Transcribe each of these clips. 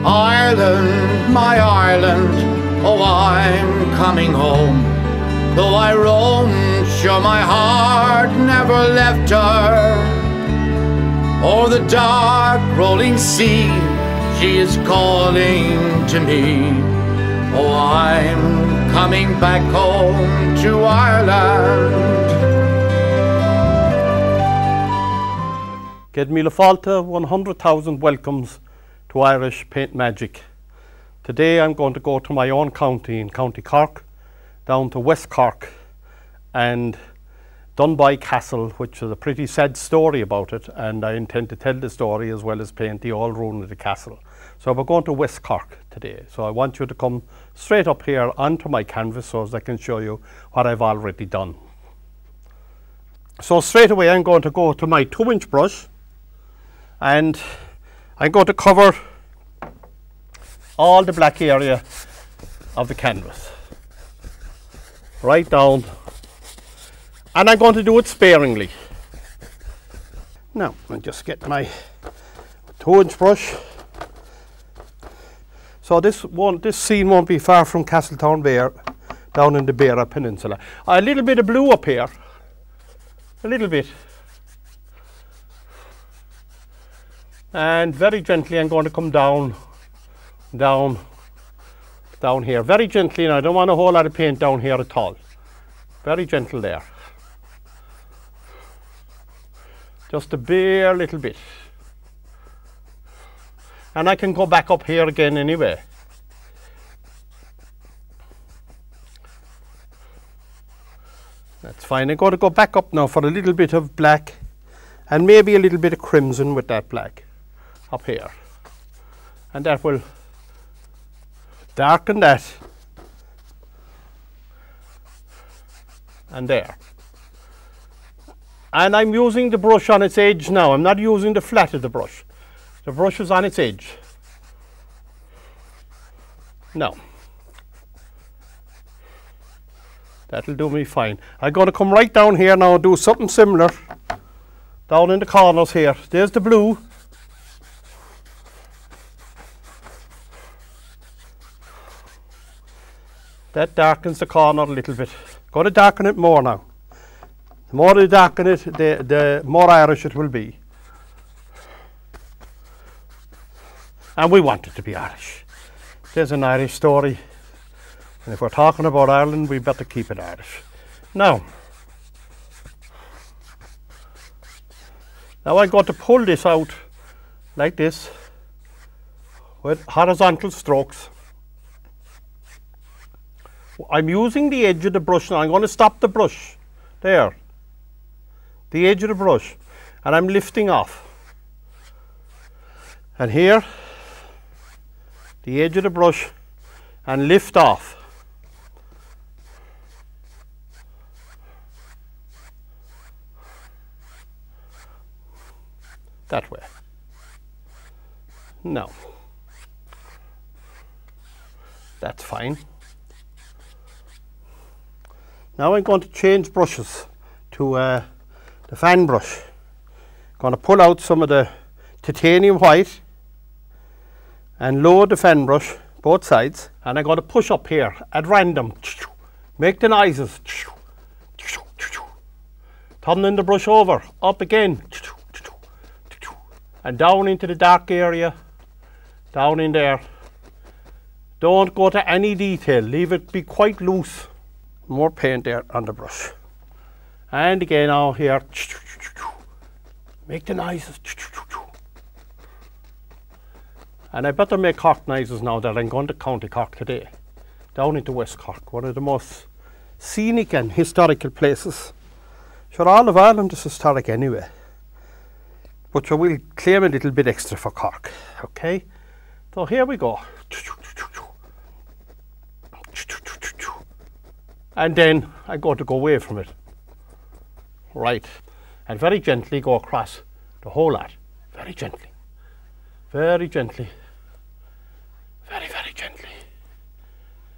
Ireland, my Ireland, oh I'm coming home. Though I roamed, sure my heart never left her. O'er the dark rolling sea, she is calling to me. Oh, I'm coming back home to Ireland. Get Míle Fáilte 100,000 welcomes to Irish Paint Magic. Today I'm going to go to my own county, in County Cork, down to West Cork and Dunby Castle, which is a pretty sad story about it, and I intend to tell the story as well as paint the old ruin of the castle. So we're going to West Cork today. So I want you to come straight up here onto my canvas so as I can show you what I've already done. So straight away I'm going to go to my 2-inch brush and I'm going to cover all the black area of the canvas right down, and I'm going to do it sparingly. Now I'll just get my 2-inch brush. So this scene won't be far from Castletown Bay, down in the Beara Peninsula. A little bit of blue up here, a little bit, and very gently I'm going to come down here, very gently, and I don't want a whole lot of paint down here at all. Very gentle there, just a bare little bit. And I can go back up here again anyway. That's fine. I'm going to go back up now for a little bit of black and maybe a little bit of crimson with that black up here. And that will darken that. And there. And I'm using the brush on its edge now. I'm not using the flat of the brush. The brush is on its edge. Now, that'll do me fine. I'm going to come right down here now and do something similar down in the corners here. There's the blue. That darkens the corner a little bit. Going to darken it more now. The more I darken it, the more Irish it will be. And we want it to be Irish. There's an Irish story. And if we're talking about Ireland, we better keep it Irish. Now I'm going to pull this out like this with horizontal strokes. I'm using the edge of the brush now. I'm going to stop the brush there. The edge of the brush. And I'm lifting off. And here, the edge of the brush, and lift off. That way. No. That's fine. Now I'm going to change brushes to the fan brush. I'm going to pull out some of the titanium white and lower the fan brush, both sides, and I'm going to push up here at random. Make the noises. Turning the brush over, up again, and down into the dark area, down in there. Don't go to any detail, leave it be quite loose. More paint there on the brush. And again now here, make the noises. And I better make Cork noises now that I'm going to County Cork today. Down into West Cork, one of the most scenic and historical places. Sure, all of Ireland is historic anyway. But sure, we'll claim a little bit extra for Cork, okay? So here we go. And then I'm going to go away from it. Right. And very gently go across the whole lot. Very gently. Very gently. Very, very gently.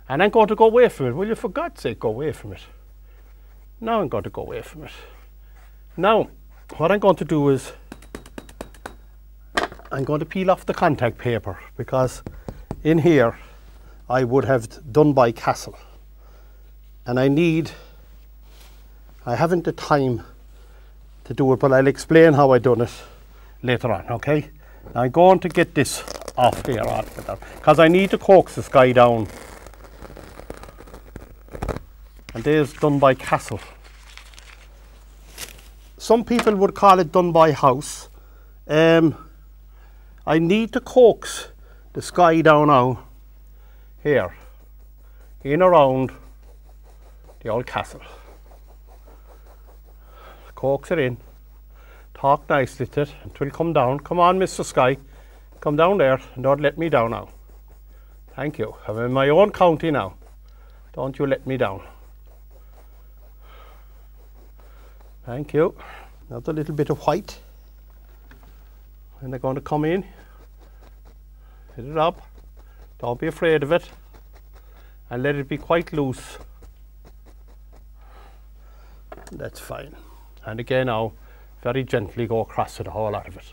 And I'm going to go away from it. Will you, for God's sake, go away from it? Now I'm going to go away from it. Now, what I'm going to do is I'm going to peel off the contact paper because in here I would have Dunby Castle, and I haven't the time to do it, but I'll explain how I done it later on, okay? Now I'm going to get this off here altogether because I need to coax this guy down. And there's Dunby Castle. Some people would call it Dunby House. I need to coax the sky down now, here, in around the old castle. Coax it in, talk nicely to it, and it will come down. Come on, Mr. Sky, come down there and don't let me down now. Thank you. I'm in my own county now. Don't you let me down. Thank you. Another little bit of white. And they're going to come in, hit it up, don't be afraid of it, and let it be quite loose. That's fine. And again now, very gently go across it, the whole lot of it.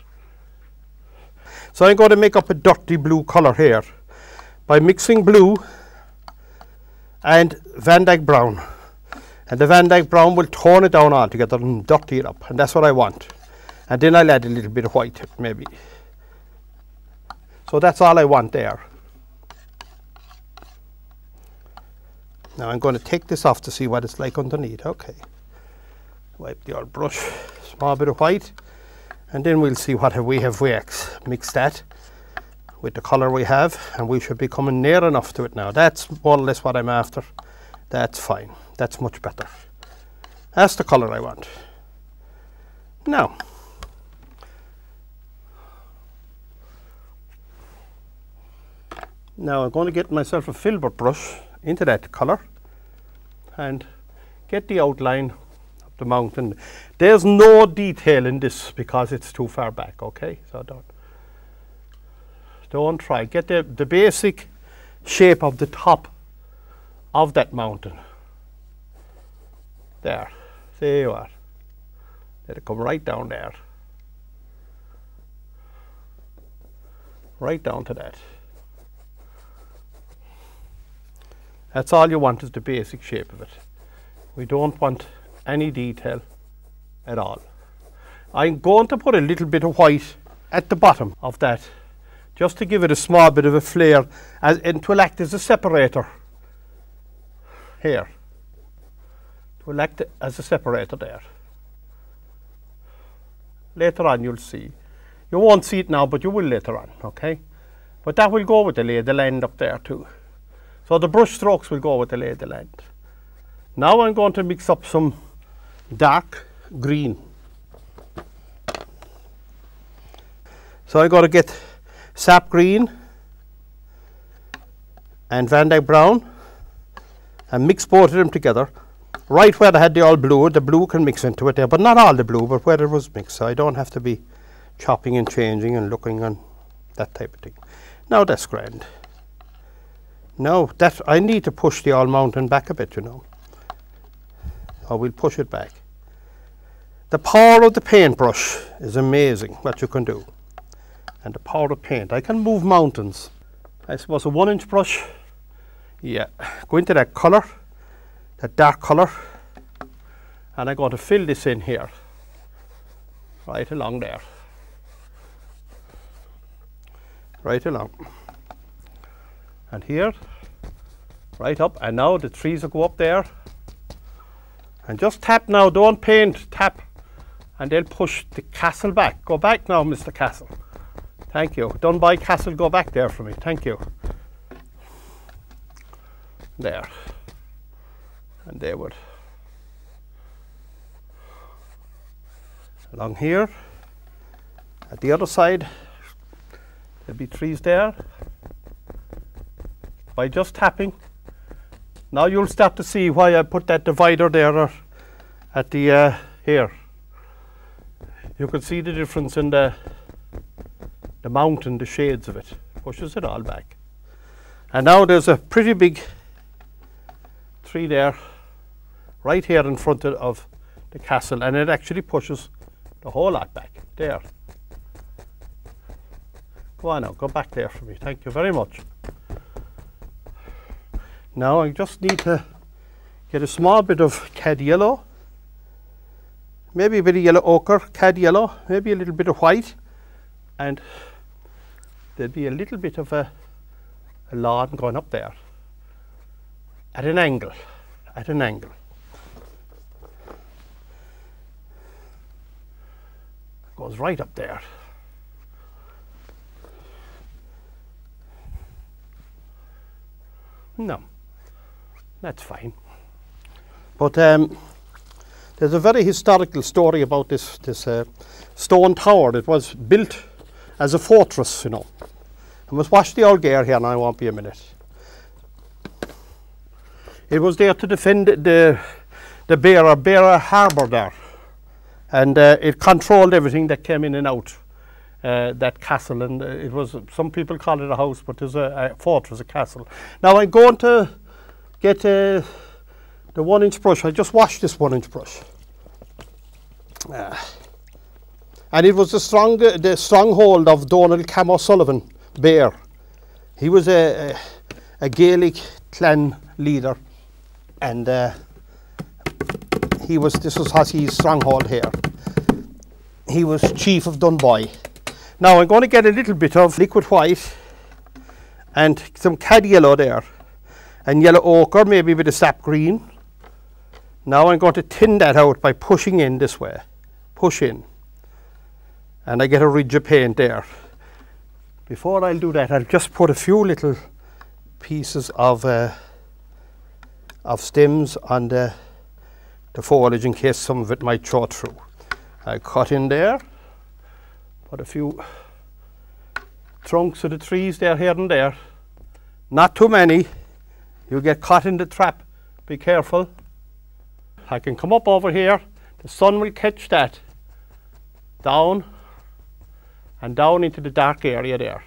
So I'm going to make up a dirty blue colour here by mixing blue and Van Dyke brown. And the Van Dyke brown will tone it down altogether and dirty it up, and that's what I want. And then I'll add a little bit of white, maybe. So that's all I want there. Now I'm going to take this off to see what it's like underneath. Okay. Wipe the old brush, small bit of white, and then we'll see what we have mixed that with the colour we have, and we should be coming near enough to it now. That's more or less what I'm after. That's fine. That's much better. That's the colour I want. Now, I'm going to get myself a filbert brush into that colour and get the outline of the mountain. There's no detail in this because it's too far back, okay? So don't try. Get the basic shape of the top of that mountain. There you are. Let it come right down there. Right down to that. That's all you want, is the basic shape of it. We don't want any detail at all. I'm going to put a little bit of white at the bottom of that, just to give it a small bit of a flare, and it will act as a separator here. It will act as a separator there. Later on you'll see. You won't see it now, but you will later on, okay? But that will go with the lay of the land up there too. So the brush strokes will go with the lay of the land. Now I'm going to mix up some dark green. So I'm going to get sap green and Van Dyke brown and mix both of them together. Right where I had the blue can mix into it there, but not all the blue, but where it was mixed. So I don't have to be chopping and changing and looking and that type of thing. Now that's grand. Now that I need to push the old mountain back a bit, you know. So we'll push it back. The power of the paintbrush is amazing, what you can do. And the power of paint. I can move mountains. I suppose a 1-inch brush. Yeah, go into that colour, that dark colour, and I'm going to fill this in here, right along there, right along, and here, right up, and now the trees will go up there, and just tap now, don't paint, tap, and they'll push the castle back. Go back now, Mr. Castle. Thank you. Dunby Castle, go back there for me. Thank you. There. And they would. Along here. At the other side, there'll be trees there. By just tapping. Now you'll start to see why I put that divider there at the here. You can see the difference in the mountain, the shades of it. Pushes it all back. And now there's a pretty big tree there, right here in front of the castle, and it actually pushes the whole lot back there. Go on now, go back there for me. Thank you very much. Now I just need to get a small bit of cad yellow, maybe a bit of yellow ochre, cad yellow, maybe a little bit of white, and there'll be a little bit of a lawn going up there at an angle, Goes right up there. No, that's fine. But there's a very historical story about this stone tower. It was built as a fortress, you know. I must watch the old gear here now, I won't be a minute. It was there to defend the Beara harbour there. And it controlled everything that came in and out, that castle. And it was, some people call it a house, but there's a fortress, a castle. Now I'm going to get the 1-inch brush. I just washed this 1-inch brush. And it was the stronghold of Donald Cam O'Sullivan, Bear. He was a Gaelic clan leader, and this was Hussey's stronghold here. He was chief of Dunboy. Now I'm going to get a little bit of liquid white and some cad yellow there, and yellow ochre, maybe a bit of sap green. Now I'm going to thin that out by pushing in this way. Push in. And I get a ridge of paint there. Before I'll do that, I'll just put a few little pieces of stems on the foliage in case some of it might show through. I cut in there, put a few trunks of the trees there, here and there. Not too many. You'll get caught in the trap. Be careful. I can come up over here. The sun will catch that. Down and down into the dark area there.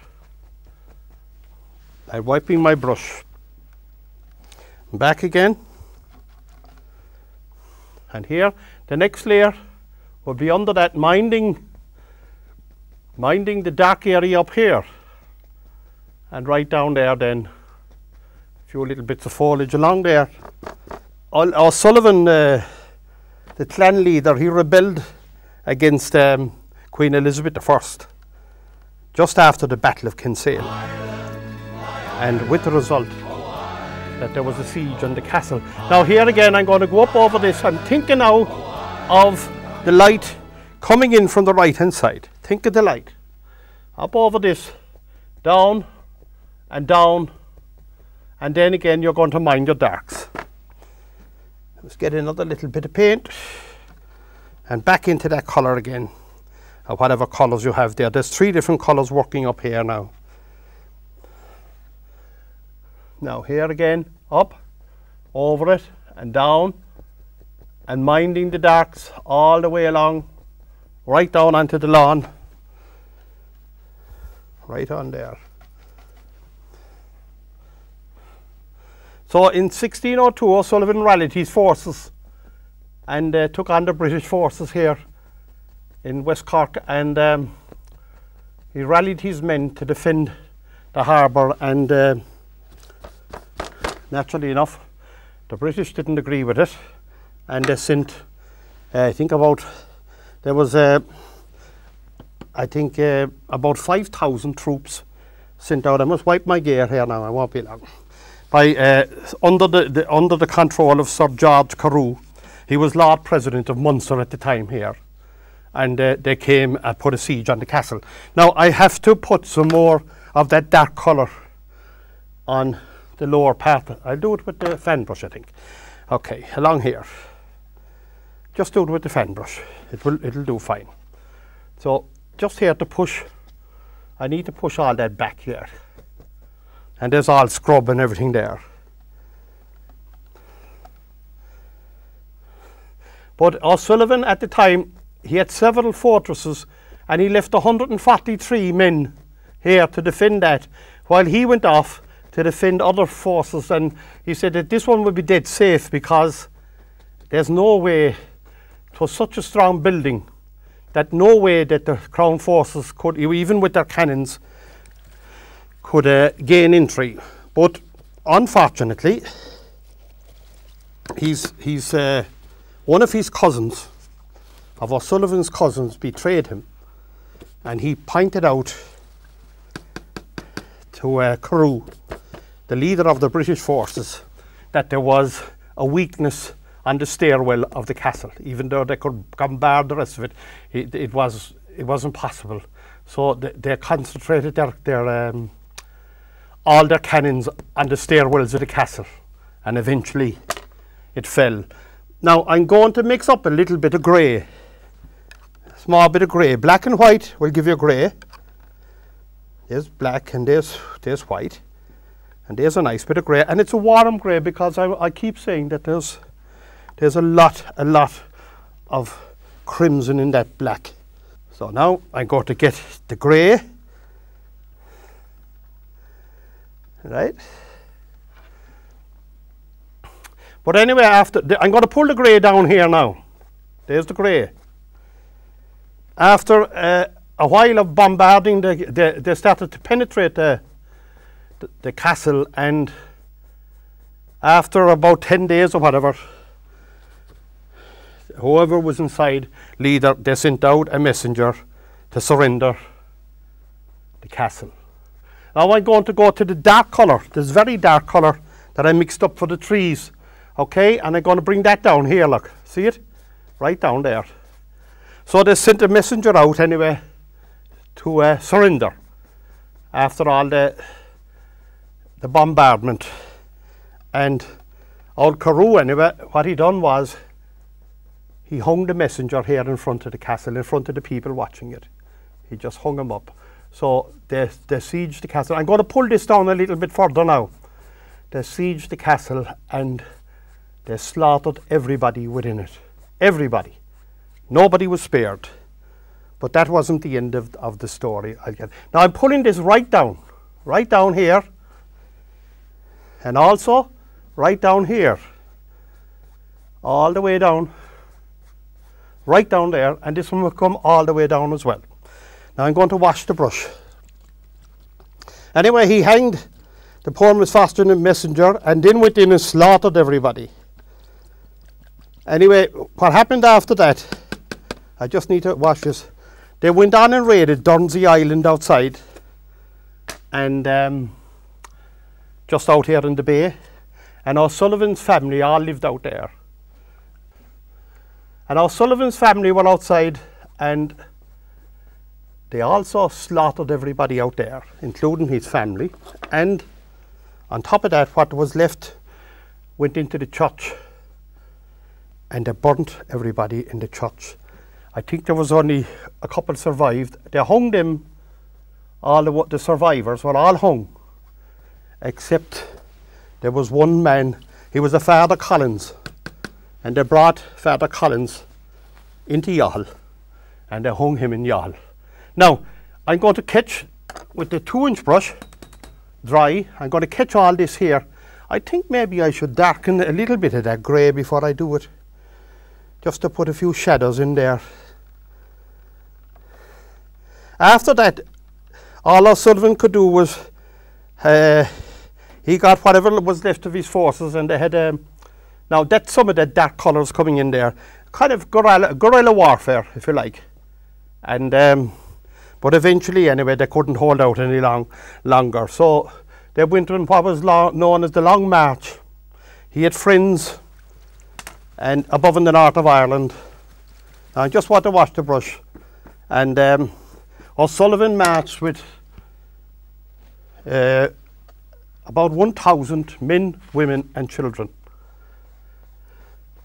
I'm wiping my brush. Back again. And here, the next layer will be under that, minding the dark area up here. And right down there then, a few little bits of foliage along there. O'Sullivan, the clan leader, he rebelled against Queen Elizabeth I, just after the Battle of Kinsale. And with the result that there was a siege on the castle. Now here again, I'm going to go up over this. I'm thinking now of the light coming in from the right hand side. Think of the light. Up over this, down and down, and then again you're going to mind your darks. Let's get another little bit of paint and back into that colour again, or whatever colours you have there. There's 3 different colours working up here now. Now here again, up, over it and down, and minding the darks all the way along, right down onto the lawn, right on there. So in 1602, O'Sullivan rallied his forces and took on the British forces here in West Cork, and he rallied his men to defend the harbour, and naturally enough, the British didn't agree with it, and they sent, I think about 5,000 troops sent out. I must wipe my gear here now, I won't be long. Under the control of Sir George Carew. He was Lord President of Munster at the time here, and they came and put a siege on the castle. Now I have to put some more of that dark colour on the lower part. I'll do it with the fan brush, I think. Okay, along here. Just do it with the fan brush. It'll do fine. So just here to push. I need to push all that back here. And there's all scrub and everything there. But O'Sullivan at the time, he had several fortresses, and he left 143 men here to defend that, while he went off to defend other forces. And he said that this one would be dead safe because there's no way, it was such a strong building that no way that the Crown forces could, even with their cannons, could gain entry. But unfortunately, he's one of his cousins, of O'Sullivan's cousins, betrayed him, and he pointed out to Carew, the leader of the British forces, that there was a weakness on the stairwell of the castle. Even though they could bombard the rest of it, it wasn't possible. So they concentrated all their cannons on the stairwells of the castle, and eventually it fell. Now I'm going to mix up a little bit of grey, a small bit of grey. Black and white will give you grey. There's black and there's white, and there's a nice bit of grey, and it's a warm grey because I keep saying that there's a lot of crimson in that black. So now I'm going to get the grey, right? But anyway, I'm going to pull the grey down here now. There's the grey. After a while of bombarding, they started to penetrate the castle, and after about 10 days or whatever, whoever was inside, leader, they sent out a messenger to surrender the castle. Now I'm going to go to the dark colour, this very dark colour that I mixed up for the trees, okay, and I'm going to bring that down here, look, see it? Right down there. So they sent a messenger out anyway to surrender after all the bombardment. And old Carew anyway, what he done was he hung the messenger here in front of the castle, in front of the people watching it. He just hung him up. So they sieged the castle. I'm going to pull this down a little bit further now. They sieged the castle and they slaughtered everybody within it. Everybody. Nobody was spared. But that wasn't the end of the story. Now I'm pulling this right down here, and also right down here, all the way down, right down there, and this one will come all the way down as well. Now I'm going to wash the brush. Anyway, he hanged the poor Miss Foster and the messenger, and then went in and slaughtered everybody. Anyway, what happened after that, I just need to wash this. They went on and raided Durnsey Island outside, and just out here in the bay, and O'Sullivan's family all lived out there. And O'Sullivan's family were outside, and they also slaughtered everybody out there, including his family. And on top of that, what was left went into the church, and they burnt everybody in the church. I think there was only a couple survived. They hung them, all the survivors were all hung, except there was one man. He was a Father Collins, and they brought Father Collins into Youghal, and they hung him in Youghal. Now I'm going to catch with the 2-inch brush dry. I'm going to catch all this here. I think maybe I should darken a little bit of that grey before I do it, just to put a few shadows in there. After that, all O'Sullivan could do was he got whatever was left of his forces, and they had now that's some of the dark colours coming in there, kind of guerrilla warfare, if you like. And but eventually, anyway, they couldn't hold out any longer. So they went on what was known as the Long March. He had friends and above in the north of Ireland. I just want to wash the brush. And O'Sullivan marched with about 1,000 men, women and children.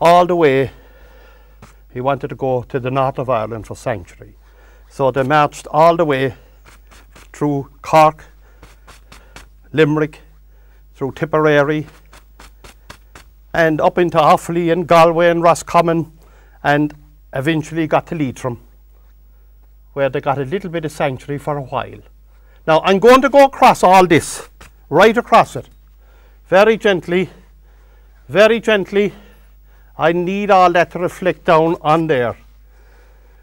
All the way, he wanted to go to the north of Ireland for sanctuary. So they marched all the way through Cork, Limerick, through Tipperary, and up into Offaly and Galway and Roscommon, and eventually got to Leitrim, where they got a little bit of sanctuary for a while. Now I'm going to go across all this, right across it, very gently, very gently. I need all that to reflect down on there.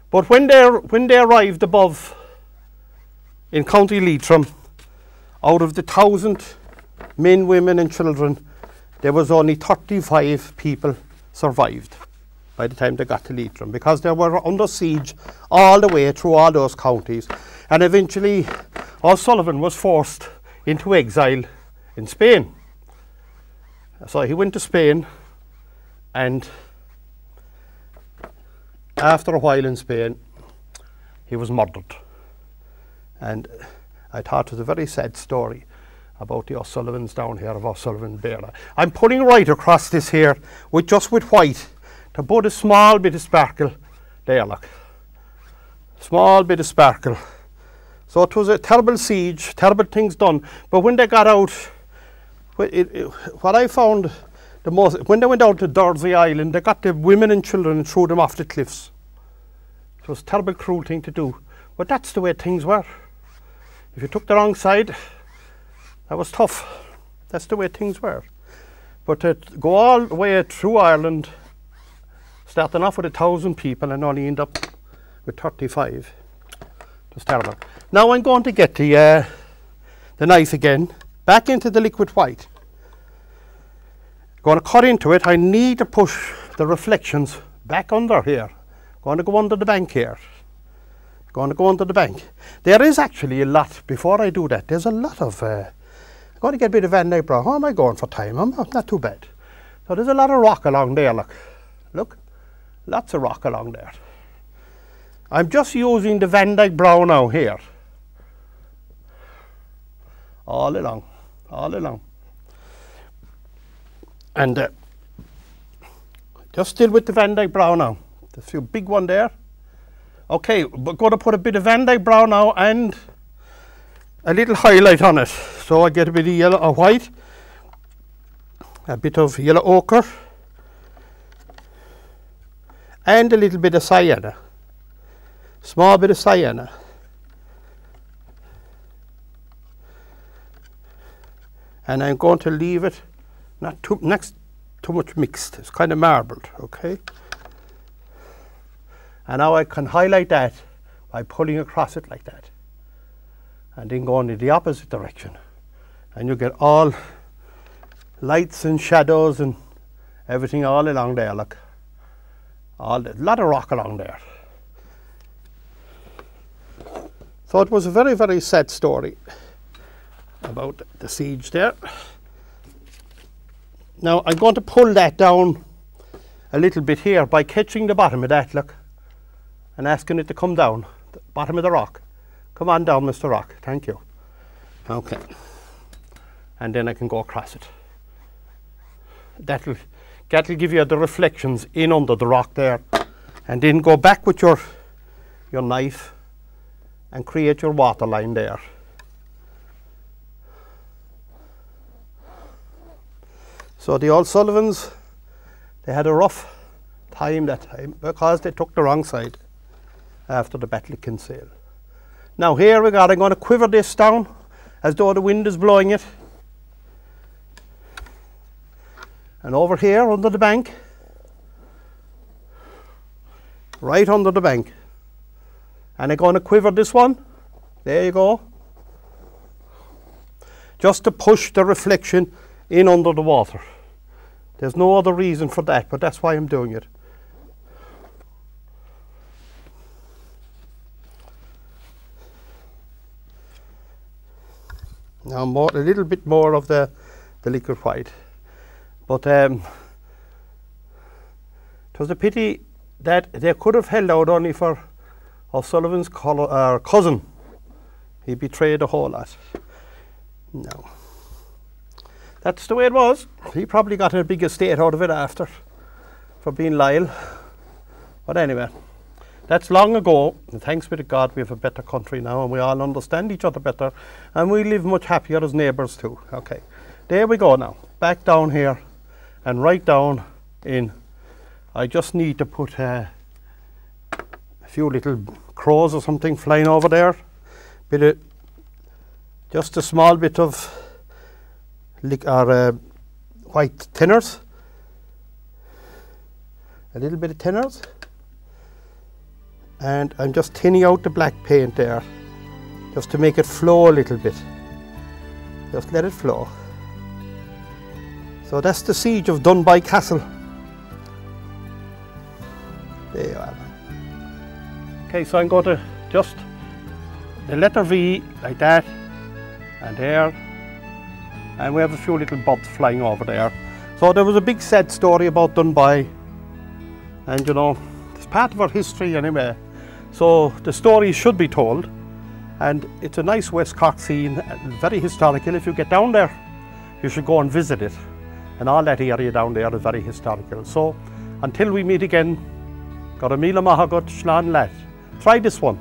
But when they arrived above in County Leitrim, out of the 1,000 men, women and children, there was only 35 people survived by the time they got to Leitrim, because they were under siege all the way through all those counties. And eventually O'Sullivan was forced into exile in Spain. So he went to Spain, and after a while in Spain he was murdered. And I thought it was a very sad story about the O'Sullivans down here of O'Sullivan Beara. I'm putting right across this here with just with white to put a small bit of sparkle there, look. Small bit of sparkle. So it was a terrible siege, terrible things done. But when they got out, what I found the most, when they went out to Dursey Island, they got the women and children and threw them off the cliffs. It was a terrible, cruel thing to do. But that's the way things were. If you took the wrong side, that was tough. That's the way things were. But to go all the way through Ireland, starting off with 1,000 people and only end up with 35, it was terrible. Now I'm going to get the knife again, back into the liquid white. Going to cut into it. I need to push the reflections back under here. Going to go under the bank here. Going to go under the bank. There is actually a lot, before I do that, there's a lot of, I'm going to get a bit of Van Dyke Brown. How am I going for time? I'm not too bad. So there's a lot of rock along there, look. Look, lots of rock along there. I'm just using the Van Dyke Brown now here. All along, all along. And just still with the Van Dyke Brown now. There's a few big one there. Okay, we're going to put a bit of Van Dyke Brown now and a little highlight on it. So I get a bit of yellow or white, a bit of yellow ochre, and a little bit of sienna. Small bit of sienna. And I'm going to leave it not too much mixed. It's kind of marbled, okay? And now I can highlight that by pulling across it like that. And then going in the opposite direction. And you get all lights and shadows and everything all along there, look. A lot of rock along there. So it was a very, very sad story about the siege there. Now I'm going to pull that down a little bit here by catching the bottom of that, look, and asking it to come down, the bottom of the rock. Come on down, Mr. Rock, thank you. Okay, and then I can go across it. That'll give you the reflections in under the rock there, and then go back with your knife and create your water line there. So the O'Sullivans, they had a rough time that time because they took the wrong side after the Battle of Kinsale. Now here we got, I'm going to quiver this down as though the wind is blowing it. And over here under the bank, right under the bank. And I'm going to quiver this one. There you go. Just to push the reflection in under the water. There's no other reason for that, but that's why I'm doing it. Now a little bit more of the liquid white. But it was a pity that they could have held out only for O'Sullivan's cousin. He betrayed a whole lot. No. That's the way it was. He probably got a big estate out of it after for being loyal. But anyway, that's long ago. And thanks be to God we have a better country now and we all understand each other better and we live much happier as neighbours too. Okay, there we go now. Back down here and right down in. I just need to put a few little crows or something flying over there. Just a small bit of white thinners, a little bit of thinners, and I'm just thinning out the black paint there just to make it flow a little bit. Just let it flow. So that's the siege of Dunby Castle. There you are. Okay, so I'm going to just the letter V like that, and there, and we have a few little birds flying over there. So there was a big sad story about Dunby, and you know, it's part of our history anyway. So the story should be told, and it's a nice West Cork scene, very historical. If you get down there, you should go and visit it, and all that area down there is very historical. So until we meet again, got a mila mahagot shlan lat. Try this one,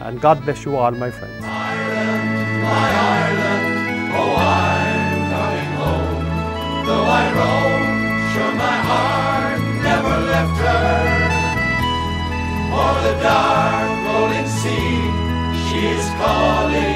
and God bless you all, my friends. Ireland, my Ireland, oh, I'm coming home. Though I roam, sure my heart never left her. O'er the dark rolling sea, she is calling.